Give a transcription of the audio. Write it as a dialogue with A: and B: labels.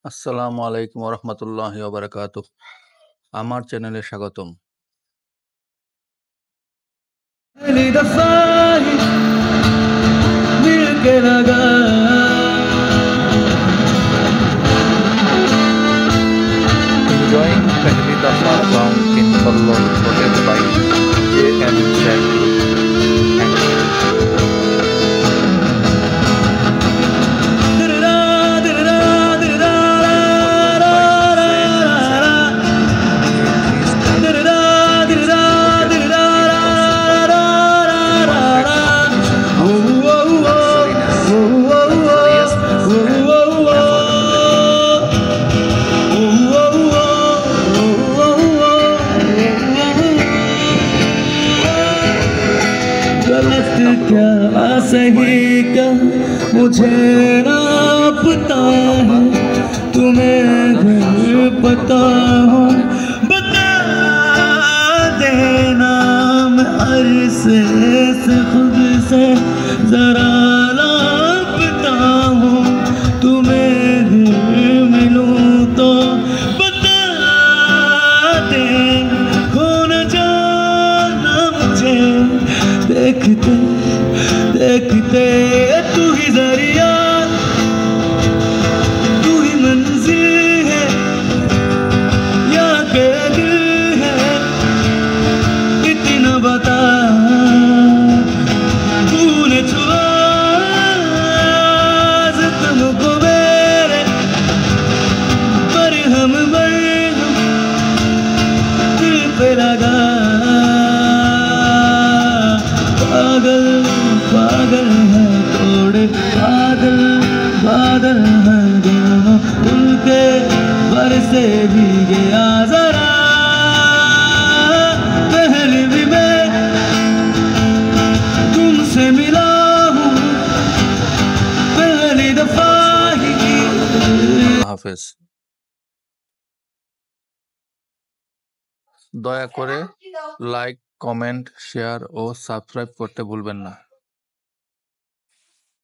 A: আসসালামু আলাইকুম ওরহমতুল্লাহি ওবারাকাতুহ। আমার চ্যানেলে স্বাগতম।
B: पहली दफा ही मिल के लगा
C: Enjoying Pehli Dafar song in Kollo recorded by J.M. Sandhu. Thank you.
B: गलत क्या सही क्या मुझे ना पता है, तुम्हें घर पता हो बता देना। मैं अरसे से खुद से जरा लापता हूँ, तुम्हें घर मिलूं तो बता देना। खो न जाना मुझे देखते देखते, तू ही जरिया तू ही मंजिल है या के दिल है, इतना बता। तूने छुआ तुमको मेरे पर हम दिल पे लगा। पागल पागल है थोड़े बादल बादल है दोनों, उनके बरसे भी गया जरा। पहले भी मैं तुमसे मिला हूँ, पहली दफा ही।
A: হাফেজ। দয়া করে লাইক, কমেন্ট, শেয়ার ও সাবস্ক্রাইব করতে ভুলবেন না।